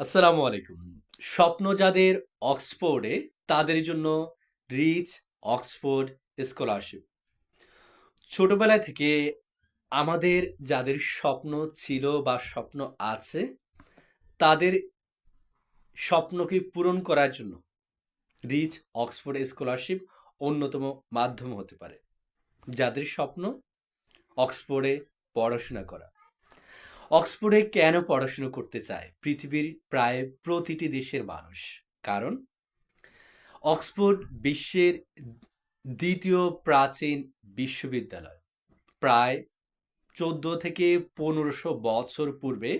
আসসালামু আলাইকুম। স্বপ্ন যাদের অক্সফোর্ডে, তাদের জন্য রিচ অক্সফোর্ড স্কলারশিপ। ছোটবেলা থেকে আমাদের যাদের স্বপ্ন ছিল বা স্বপ্ন আছে, তাদের স্বপ্নকে পূরণ করার জন্য রিচ অক্সফোর্ড স্কলারশিপ অন্যতম মাধ্যম হতে পারে। যাদের স্বপ্ন অক্সফোর্ডে পড়াশোনা করা। অক্সফোর্ডে কেন পড়াশোনা করতে চায় পৃথিবীর প্রায় প্রতিটি দেশের মানুষ? কারণ অক্সফোর্ড বিশ্বের দ্বিতীয় প্রাচীন বিশ্ববিদ্যালয়। প্রায় ১৪ থেকে ১৫০০ বছর পূর্বে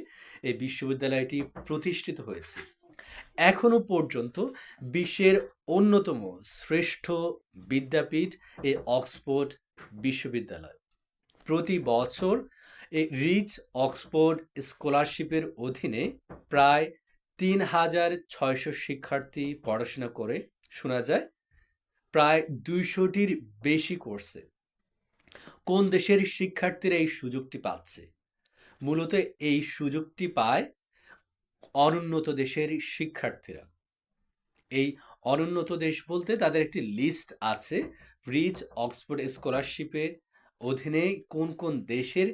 এই বিশ্ববিদ্যালয়টি প্রতিষ্ঠিত হয়েছে। এখনো পর্যন্ত বিশ্বের অন্যতম শ্রেষ্ঠ বিদ্যাপীঠ এই অক্সফোর্ড বিশ্ববিদ্যালয়। প্রতি বছর এই রিচ অক্সফোর্ড স্কলারশিপের অধীনে প্রায় ৩,৬০০ শিক্ষার্থী পড়াশোনা করে, শোনা যায় প্রায় ২০০টির বেশি কোর্সে। কোন দেশের শিক্ষার্থীরা এই সুযোগটি পাচ্ছে? মূলত এই সুযোগটি পায় অনুন্নত দেশের শিক্ষার্থীরা। এই অনুন্নত দেশ বলতে তাদের একটি লিস্ট আছে। রিচ অক্সফোর্ড স্কলারশিপের অধীনে কোন কোন দেশের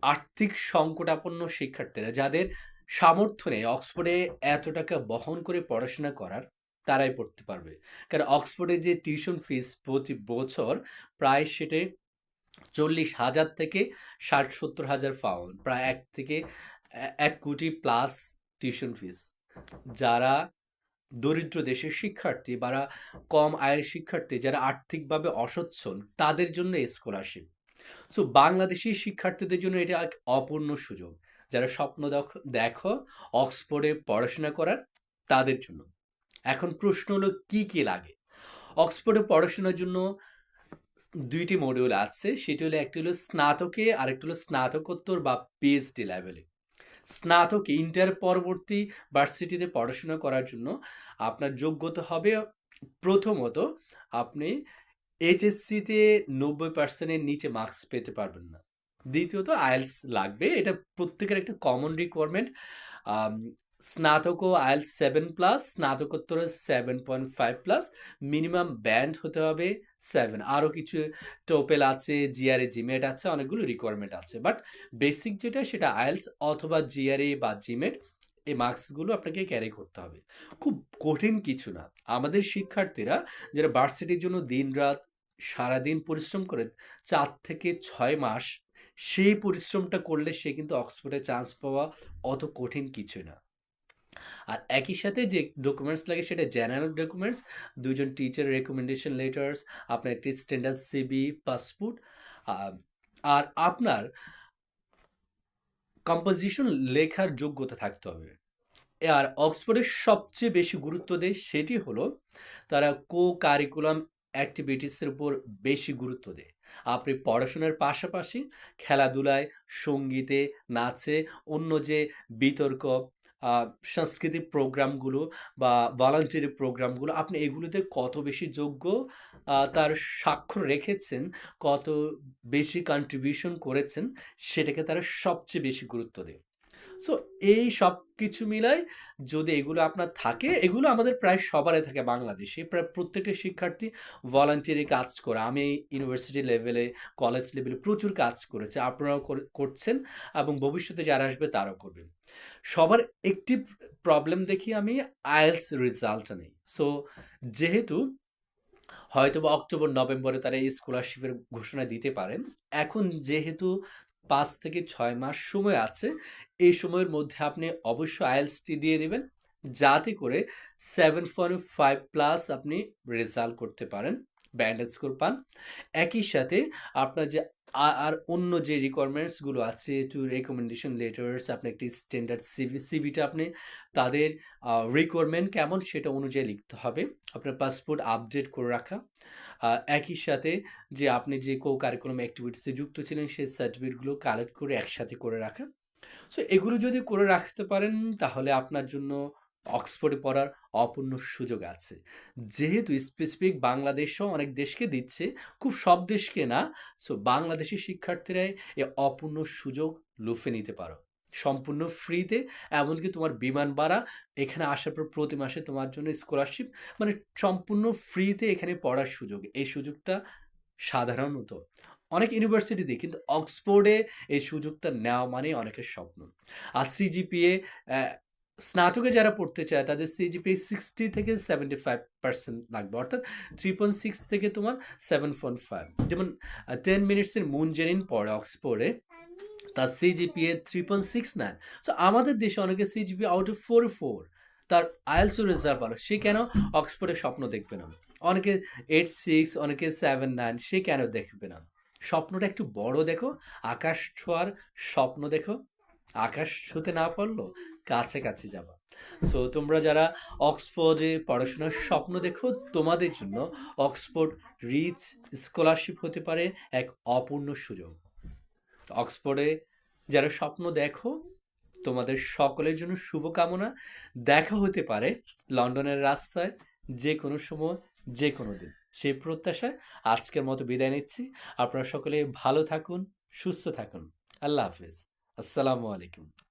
আর্থিক সংকটাপন্ন শিক্ষার্থীরা, যাদের সামর্থ্য নেই অক্সফোর্ডে এত টাকা বহন করে পড়াশোনা করার, তারাই পড়তে পারবে। কারণ অক্সফোর্ডে যে টিউশন ফিস প্রতি বছর প্রায় সেটে ৪০,০০০ থেকে ৬০-৭০,০০০ পাউন্ড, প্রায় ১ থেকে ১ কোটি প্লাস টিউশন ফিস। যারা দরিদ্র দেশের শিক্ষার্থী বা কম আয়ের শিক্ষার্থী, যারা আর্থিকভাবে অসচ্ছল, তাদের জন্য স্কলারশিপ। সো বাংলাদেশি শিক্ষার্থীদের জন্য এটা এক অপূর্ণ সুযোগ। যারা স্বপ্ন দেখো অক্সফোর্ডে পড়াশোনা করার, তাদের জন্য। এখন প্রশ্ন হলো কি, কি লাগে? অক্সফোর্ডে পড়াশোনার জন্য ২ টি মডিউল আছে। সেটি হলো, একটি হলো স্নাতকে, আরেকটি হলো স্নাতকোত্তর বা পিএইচডি লেভেলে। স্নাতকে ইন্টার পরবর্তী ভার্সিটিতে পড়াশোনা করার জন্য আপনার যোগ্যতা হবে, প্রথমত আপনি এইচএসসিতে ৯০% এর নিচে মার্কস পেতে পারবেন না। দ্বিতীয়ত আইএলটিএস লাগবে। এটা প্রত্যেকের একটা কমন রিকোয়ারমেন্ট। আম স্নাতকও আইএলটিএস 7+, স্নাতকোত্তরে 7.5+, মিনিমাম ব্যান্ড হতে হবে 7। আরও কিছু টোপেল আছে, জিআরএ, জিমেট আছে, অনেকগুলো রিকোয়ারমেন্ট আছে। বাট বেসিক যেটা, সেটা আইএলটিএস অথবা জিআরএ বা জিমেট, এই মার্কসগুলো আপনাকে ক্যারি করতে হবে। খুব কঠিন কিছু না। আমাদের শিক্ষার্থীরা যারা ভার্সিটির জন্য দিনরাত সারাদিন পরিশ্রম করে ৪ থেকে ৬ মাস, সেই পরিশ্রমটা করলে সে কিন্তু অক্সফোর্ডে চান্স পাওয়া অত কঠিন কিছুই না। আর একই সাথে যে ডকুমেন্টস লাগে সেটা জেনারেল ডকুমেন্টস, ২ জন টিচারের রেকমেন্ডেশন লেটার্স, আপনার একটি স্ট্যান্ডার্ড সিভি, পাসপোর্ট, আ আর আপনার কম্পোজিশন লেখার যোগ্যতা থাকতে হবে। আর অক্সফোর্ডের সবচেয়ে বেশি গুরুত্ব দেয় সেটি হলো, তারা কো-কারিকুলাম অ্যাক্টিভিটিসের উপর বেশি গুরুত্ব দেয়। আপনি পড়াশোনার পাশাপাশি খেলাধুলায়, সঙ্গীতে, নাচে, অন্য যে বিতর্ক, আ সাংস্কৃতিক প্রোগ্রামগুলো বা ভলান্টারি প্রোগ্রামগুলো, আপনি এগুলোতে কত বেশি যোগ্য, তার স্বাক্ষর রেখেছেন, কত বেশি কন্ট্রিবিউশন করেছেন, সেটাকে তারা সবচেয়ে বেশি গুরুত্ব দেয়। সো এই সবকিছু মিলায় যদি এগুলো আপনার থাকে, এগুলো আমাদের প্রায় সবারই থাকে বাংলাদেশে। প্রায় প্রত্যেকটা শিক্ষার্থী ভলান্টিয়ারি কাজ করে। আমি ইউনিভার্সিটি লেভেলে, কলেজ লেভেলে প্রচুর কাজ করেছি। আপনারাও করছেন এবং ভবিষ্যতে যারা আসবে তারাও করবেন। সবার একটি প্রবলেম দেখি আমি, আইএলটিএস রেজাল্টটা নেই। সো যেহেতু হয়তোবা অক্টোবর-নভেম্বরে তারা এই স্কলারশিপের ঘোষণা দিতে পারেন। এখন যেহেতু ৫ থেকে ৬ মাস সময় আছে, এই সময়ের মধ্যে আপনি অবশ্যই আইএলটিএসটি দিয়ে দিবেন, যাতে করে 7.5+ আপনি রেজাল্ট করতে পারেন, ব্যান্ড স্কোর পান। একই সাথে আপনার যে আর অন্য যে রিকোয়ারমেন্টস গুলো আছে, টু রিকমেন্ডেশন লেটার্স, আপনার একটি স্ট্যান্ডার্ড সিভিটা আপনি তাদের রিকোয়ারমেন্ট কেমন সেটা অনুযায়ী লিখতে হবে। আপনার পাসপোর্ট আপডেট করে রাখা। একই সাথে যে আপনি যে কো-কারিকুলাম অ্যাক্টিভিটিসে যুক্ত ছিলেন, সেই সার্টিফিকেটগুলো কালেক্ট করে একসাথে করে রাখা। সো এগুলো যদি করে রাখতে পারেন, তাহলে আপনার জন্য অক্সফোর্ডে পড়ার অপূর্ণ সুযোগ আছে। যেহেতু স্পেসিফিক বাংলাদেশও অনেক দেশকে দিচ্ছে, খুব সব দেশকে না। সো বাংলাদেশি শিক্ষার্থীরাই এই অপূর্ণ সুযোগ লুফে নিতে পারো। সম্পূর্ণ ফ্রিতে, এমনকি তোমার বিমান ভাড়া, এখানে আসার পর প্রতি মাসে তোমার জন্য স্কলারশিপ, মানে সম্পূর্ণ ফ্রিতে এখানে পড়ার সুযোগ। এই সুযোগটা সাধারণত অনেক ইউনিভার্সিটিতে, কিন্তু অক্সফোর্ডে এই সুযোগটা নেওয়া মানে অনেকের স্বপ্ন। আর সিজিপিএ, স্নাতকে যারা পড়তে চায় তাদের সিজিপিএ 60 থেকে 75% লাগবে, অর্থাৎ 3.6 থেকে তোমার 7.5। যেমন 10 মিনিটসের মুন জেরিন পড়ে অক্সফোর্ডে, তার সিজিপিএ 3.69। সো আমাদের দেশে অনেকে সিজিপিএ আউট অফ 4.4, তার আইএলটিএস রেজাল্ট ভালো, সে কেন অক্সফোর্ডে স্বপ্ন দেখবে না? অনেকে 8.6, অনেকে 7.9, সে কেন দেখবে না? স্বপ্নটা একটু বড় দেখো, আকাশ ছোঁয়ার স্বপ্ন দেখো। আকাশ ছুঁতে না পারলো কাছাকাছি যাবা। সো তোমরা যারা অক্সফোর্ডে পড়াশোনার স্বপ্ন দেখো, তোমাদের জন্য অক্সফোর্ড রিচ স্কলারশিপ হতে পারে এক অপূর্ণ সুযোগ। অক্সফোর্ডে যারা স্বপ্ন দেখো, তোমাদের সকলের জন্য শুভকামনা। দেখা হতে পারে লন্ডনের রাস্তায় যে কোনো সময়, যে কোনো দিন। সেই প্রত্যাশায় আজকের মতো বিদায় নিচ্ছি। আপনারা সকলে ভালো থাকুন, সুস্থ থাকুন। আল্লাহ হাফেজ। আসসালামু আলাইকুম।